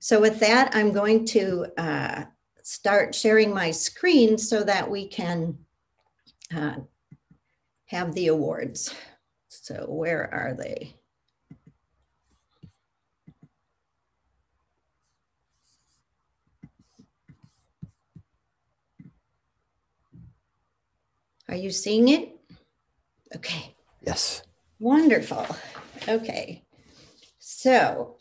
So with that, I'm going to start sharing my screen so that we can have the awards. So where are they? Are you seeing it? Okay. Yes. Wonderful. Okay. So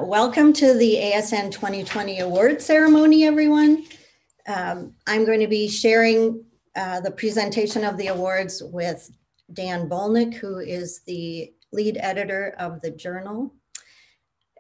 welcome to the ASN 2020 award ceremony, everyone. I'm going to be sharing the presentation of the awards with Dan Bolnick, who is the lead editor of the journal.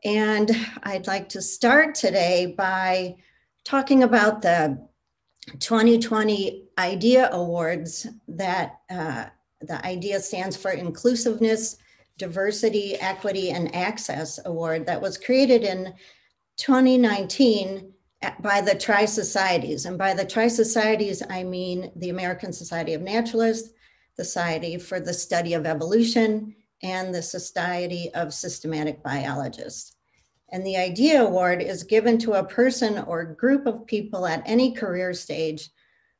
And I'd like to start today by talking about the 2020 IDEA Awards that the IDEA stands for Inclusiveness, Diversity, Equity, and Access Award that was created in 2019 by the Tri-Societies. And by the Tri-Societies, I mean the American Society of Naturalists, the Society for the Study of Evolution, and the Society of Systematic Biologists. And the IDEA Award is given to a person or group of people at any career stage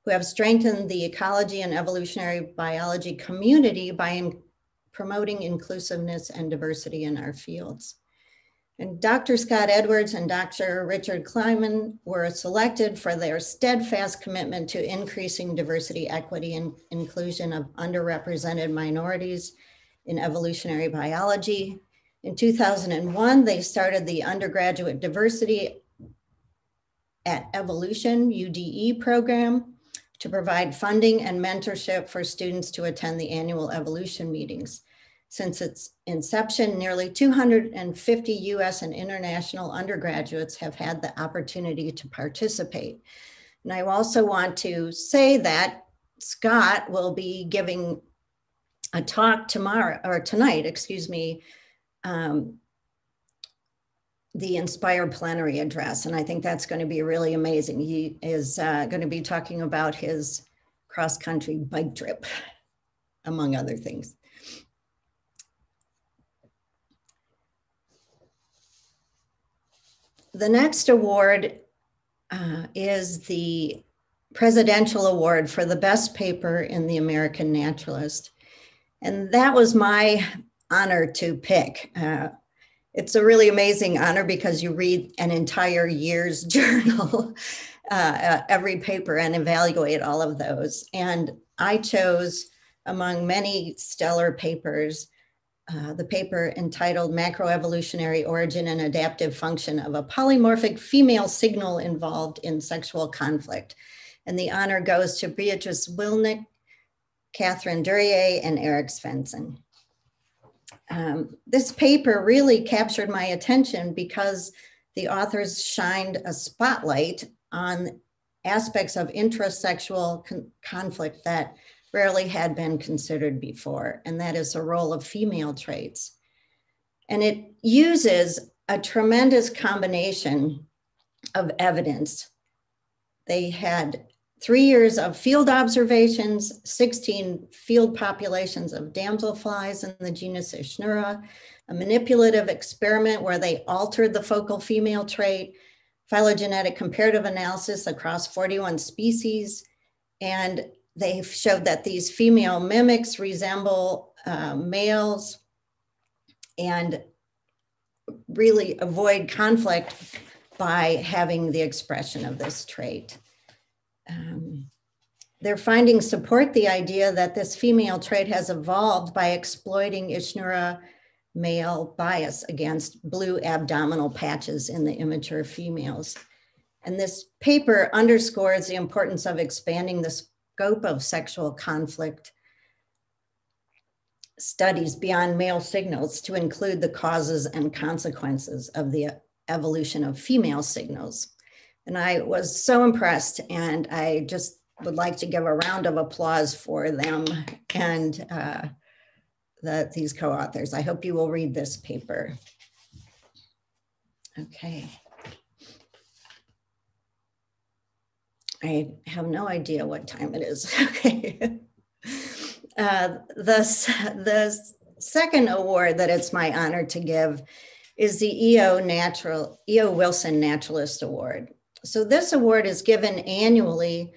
who have strengthened the ecology and evolutionary biology community by promoting inclusiveness and diversity in our fields. And Dr. Scott Edwards and Dr. Richard Kleiman were selected for their steadfast commitment to increasing diversity, equity, and inclusion of underrepresented minorities in evolutionary biology. In 2001, they started the Undergraduate Diversity at Evolution, UDE program, to provide funding and mentorship for students to attend the annual evolution meetings. Since its inception, nearly 250 US and international undergraduates have had the opportunity to participate. And I also want to say that Scott will be giving a talk tonight, the Inspire Plenary Address. And I think that's going to be really amazing. He is going to be talking about his cross-country bike trip, among other things. The next award is the Presidential Award for the best paper in the American Naturalist. And that was my honor to pick. It's a really amazing honor because you read an entire year's journal, every paper, and evaluate all of those. And I chose, among many stellar papers, the paper entitled Macroevolutionary Origin and Adaptive Function of a Polymorphic Female Signal Involved in Sexual Conflict. And the honor goes to Beatrice Wilnick, Catherine Duryea, and Eric Svensson. This paper really captured my attention because the authors shined a spotlight on aspects of intrasexual conflict that rarely had been considered before, and that is the role of female traits. And it uses a tremendous combination of evidence. They had 3 years of field observations, 16 field populations of damselflies in the genus Ischnura, a manipulative experiment where they altered the focal female trait, phylogenetic comparative analysis across 41 species, and they showed that these female mimics resemble males and really avoid conflict by having the expression of this trait. Their findings support the idea that this female trait has evolved by exploiting Ischnura male bias against blue abdominal patches in the immature females. And this paper underscores the importance of expanding the scope of sexual conflict studies beyond male signals to include the causes and consequences of the evolution of female signals. And I was so impressed, and I just would like to give a round of applause for them and these co-authors. I hope you will read this paper. Okay. I have no idea what time it is. Okay. The second award that it's my honor to give is the E.O. Wilson Naturalist Award. So this award is given annually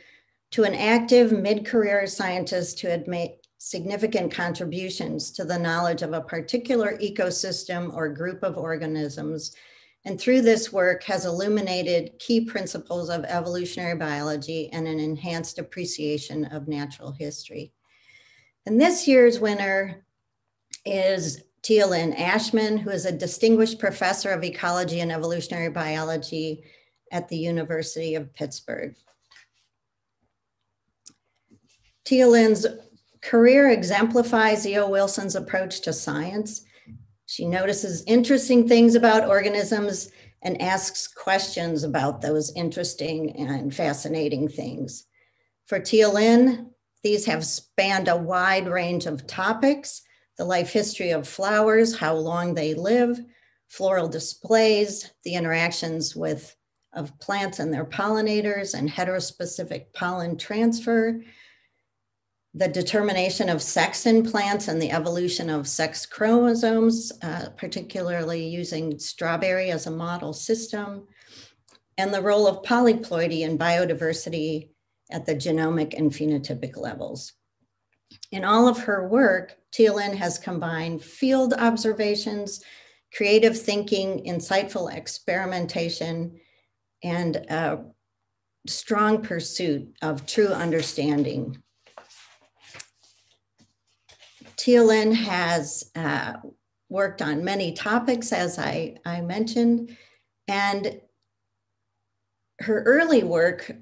to an active mid-career scientist who had made significant contributions to the knowledge of a particular ecosystem or group of organisms, and through this work has illuminated key principles of evolutionary biology and an enhanced appreciation of natural history. And this year's winner is Tia Lynn Ashman, who is a distinguished professor of ecology and evolutionary biology at the University of Pittsburgh. Tia Lynn's career exemplifies E.O. Wilson's approach to science. She notices interesting things about organisms and asks questions about those interesting and fascinating things. For Tia Lynn, these have spanned a wide range of topics: the life history of flowers, how long they live, floral displays, the interactions of plants and their pollinators, and heterospecific pollen transfer, the determination of sex in plants and the evolution of sex chromosomes, particularly using strawberry as a model system, and the role of polyploidy in biodiversity at the genomic and phenotypic levels. In all of her work, Tia Lynn has combined field observations, creative thinking, insightful experimentation, and a strong pursuit of true understanding. Tia Lynn has worked on many topics, as I mentioned, and her early work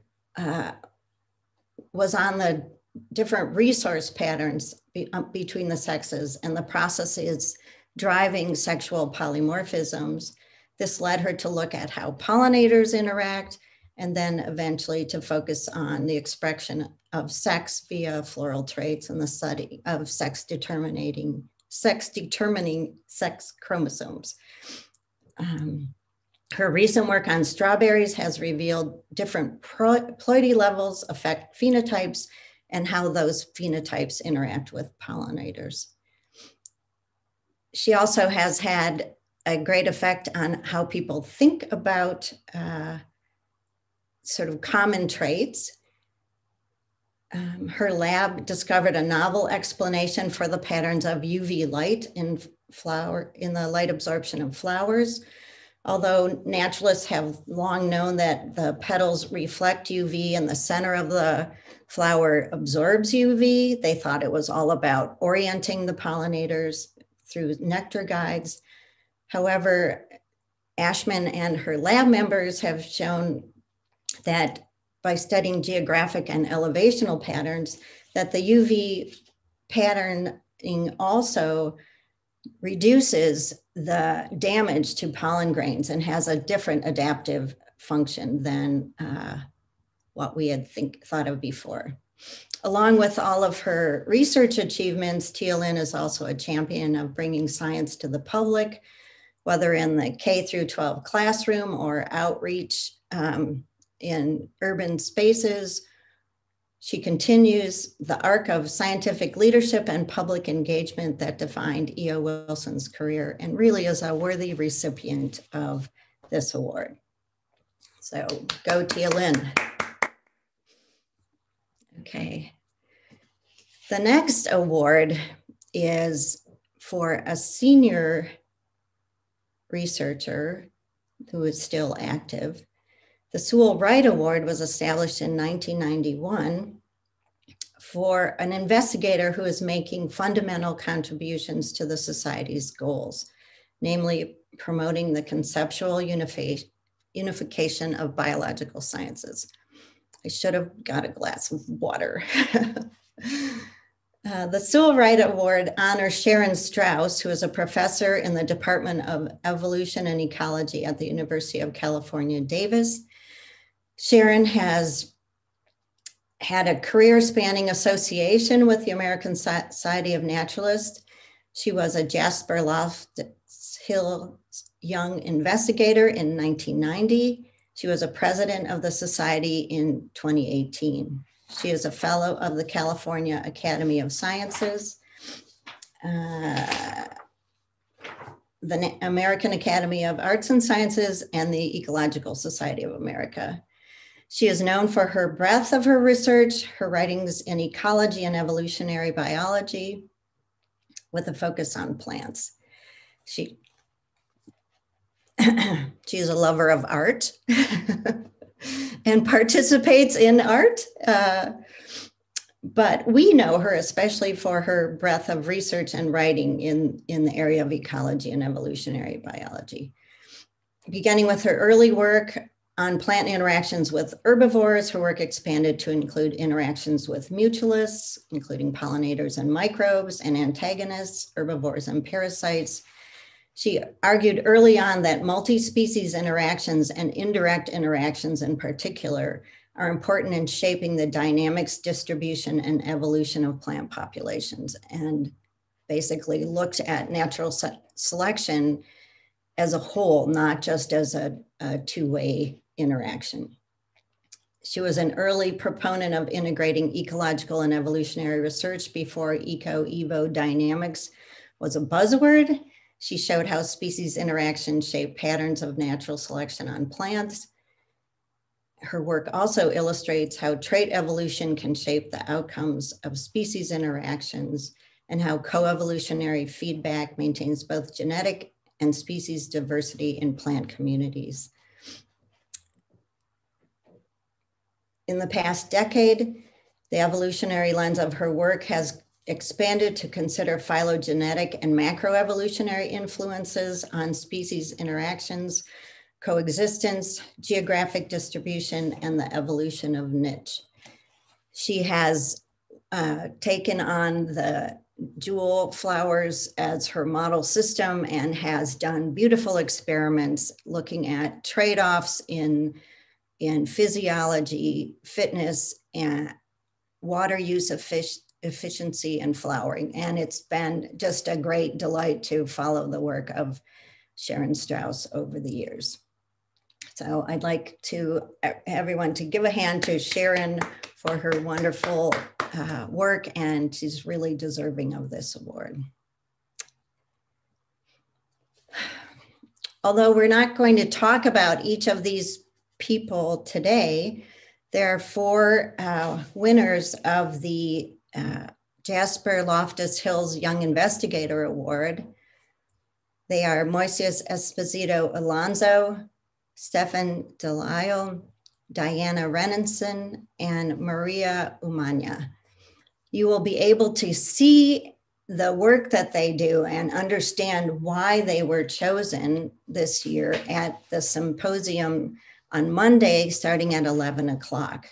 was on the different resource patterns between the sexes and the processes driving sexual polymorphisms. This led her to look at how pollinators interact, and then eventually to focus on the expression of sex via floral traits and the study of sex determining sex chromosomes. Her recent work on strawberries has revealed different ploidy levels affect phenotypes and how those phenotypes interact with pollinators. She also has had a great effect on how people think about sort of common traits. Her lab discovered a novel explanation for the patterns of UV light in the light absorption of flowers. Although naturalists have long known that the petals reflect UV and the center of the flower absorbs UV, they thought it was all about orienting the pollinators through nectar guides. However, Ashman and her lab members have shown that by studying geographic and elevational patterns, that the UV patterning also reduces the damage to pollen grains and has a different adaptive function than what we had thought of before. Along with all of her research achievements, Tia Lynn is also a champion of bringing science to the public, whether in the K through 12 classroom or outreach in urban spaces. She continues the arc of scientific leadership and public engagement that defined E.O. Wilson's career, and really is a worthy recipient of this award. So go Tia Lynn. Okay. The next award is for a senior researcher who is still active. The Sewell Wright Award was established in 1991 for an investigator who is making fundamental contributions to the society's goals, namely promoting the conceptual unification of biological sciences. I should have got a glass of water. The Sewell Wright Award honors Sharon Strauss, who is a professor in the Department of Evolution and Ecology at the University of California, Davis. Sharon has had a career-spanning association with the American Society of Naturalists. She was a Jasper Loftus Hill Young Investigator in 1990. She was a president of the society in 2018. She is a fellow of the California Academy of Sciences. the American Academy of Arts and Sciences, and the Ecological Society of America. She is known for her breadth of her research, her writings in ecology and evolutionary biology, with a focus on plants. She is a lover of art and participates in art. But we know her especially for her breadth of research and writing in the area of ecology and evolutionary biology. Beginning with her early work on plant interactions with herbivores, her work expanded to include interactions with mutualists, including pollinators and microbes, and antagonists, herbivores and parasites. She argued early on that multi-species interactions and indirect interactions in particular are important in shaping the dynamics, distribution, and evolution of plant populations, and basically looked at natural selection as a whole, not just as a two-way interaction. She was an early proponent of integrating ecological and evolutionary research before eco-evo dynamics was a buzzword. She showed how species interaction shape patterns of natural selection on plants. Her work also illustrates how trait evolution can shape the outcomes of species interactions and how coevolutionary feedback maintains both genetic and species diversity in plant communities. In the past decade, the evolutionary lens of her work has expanded to consider phylogenetic and macroevolutionary influences on species interactions, coexistence, geographic distribution, and the evolution of niche. She has taken on the jewel flowers as her model system and has done beautiful experiments looking at trade-offs in physiology, fitness, and water use efficiency and flowering. And it's been just a great delight to follow the work of Sharon Strauss over the years. So I'd like everyone to give a hand to Sharon for her wonderful work, and she's really deserving of this award. Although we're not going to talk about each of these people today, there are four winners of the Jasper Loftus Hills Young Investigator Award. They are Moises Esposito Alonso, Stefan Delisle, Diana Renenson, and Maria Umania. You will be able to see the work that they do and understand why they were chosen this year at the symposium on Monday, starting at 11 o'clock.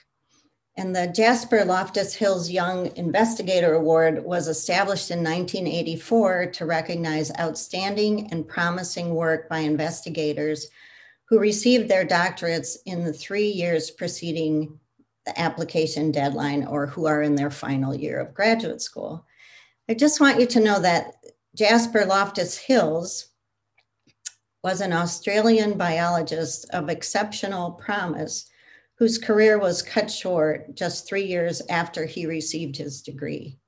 And the Jasper Loftus Hills Young Investigator Award was established in 1984 to recognize outstanding and promising work by investigators who received their doctorates in the 3 years preceding the application deadline or who are in their final year of graduate school. I just want you to know that Jasper Loftus Hills was an Australian biologist of exceptional promise whose career was cut short just 3 years after he received his degree.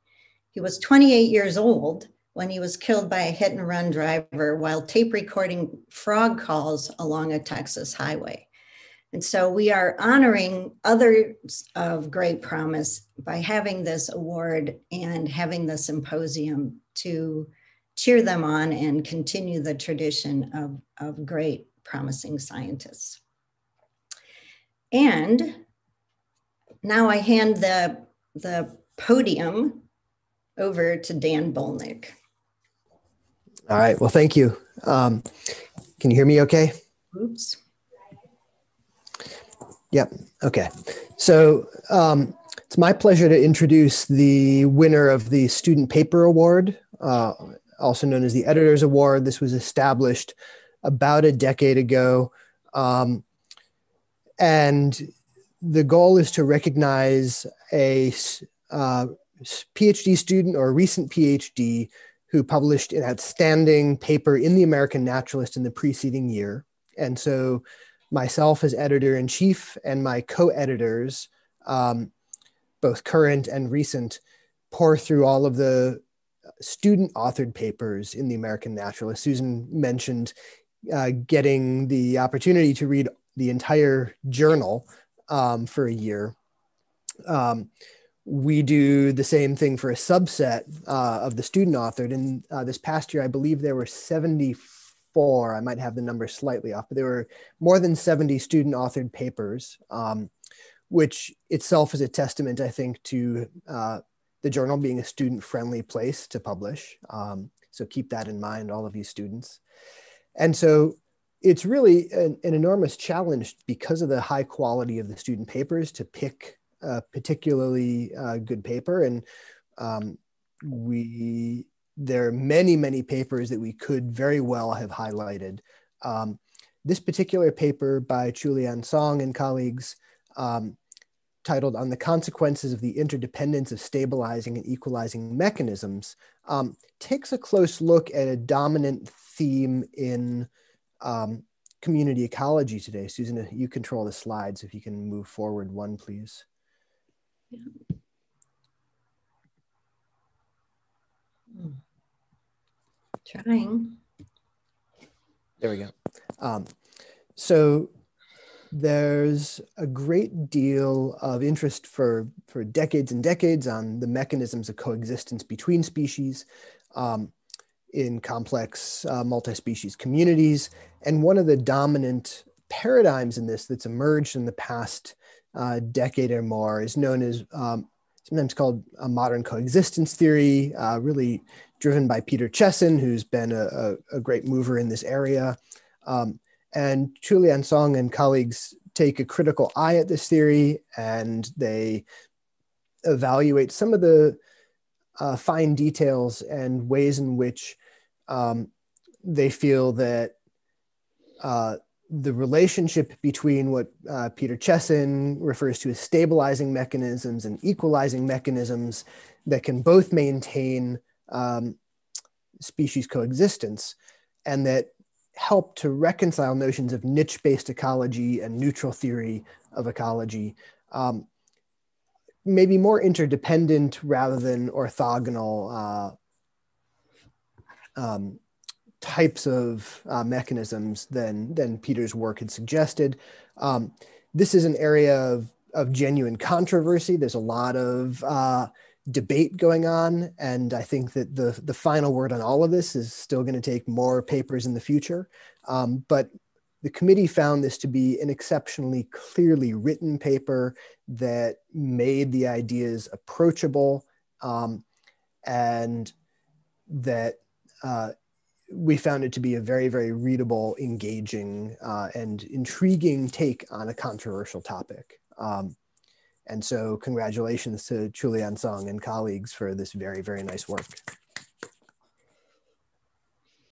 He was 28 years old when he was killed by a hit and run driver while tape recording frog calls along a Texas highway. And so we are honoring others of great promise by having this award and having the symposium to cheer them on and continue the tradition of great promising scientists. And now I hand the podium over to Dan Bolnick. All right, well, thank you. Can you hear me okay? Oops. Yep, okay. So it's my pleasure to introduce the winner of the Student Paper Award, also known as the Editor's Award. This was established about a decade ago. And the goal is to recognize a PhD student or a recent PhD who published an outstanding paper in the American Naturalist in the preceding year. And so myself as editor-in-chief and my co-editors, both current and recent, pour through all of the student authored papers in the American Naturalist. Susan mentioned getting the opportunity to read the entire journal for a year. We do the same thing for a subset of the student authored. And this past year, I believe there were 74, I might have the number slightly off, but there were more than 70 student authored papers, which itself is a testament, I think, to the journal being a student-friendly place to publish. So keep that in mind, all of you students. And so it's really an enormous challenge because of the high quality of the student papers to pick a particularly good paper. And there are many, many papers that we could very well have highlighted. This particular paper by Julian Song and colleagues, titled "On the Consequences of the Interdependence of Stabilizing and Equalizing Mechanisms," takes a close look at a dominant theme in community ecology today. Susan, you control the slides. If you can move forward one, please. Trying. There we go. So there's a great deal of interest for decades and decades on the mechanisms of coexistence between species in complex multi-species communities. And one of the dominant paradigms in this that's emerged in the past decade or more is known as sometimes called a modern coexistence theory, really driven by Peter Chesson, who's been a great mover in this area. And Julian Song and colleagues take a critical eye at this theory, and they evaluate some of the fine details and ways in which they feel that the relationship between what Peter Chesson refers to as stabilizing mechanisms and equalizing mechanisms that can both maintain species coexistence, and that help to reconcile notions of niche-based ecology and neutral theory of ecology, maybe more interdependent rather than orthogonal types of mechanisms than Peter's work had suggested. This is an area of genuine controversy. There's a lot of debate going on, and I think that the final word on all of this is still going to take more papers in the future. But the committee found this to be an exceptionally clearly written paper that made the ideas approachable, and that we found it to be a very, very readable, engaging, and intriguing take on a controversial topic. And so congratulations to Julian Song and colleagues for this very, very nice work.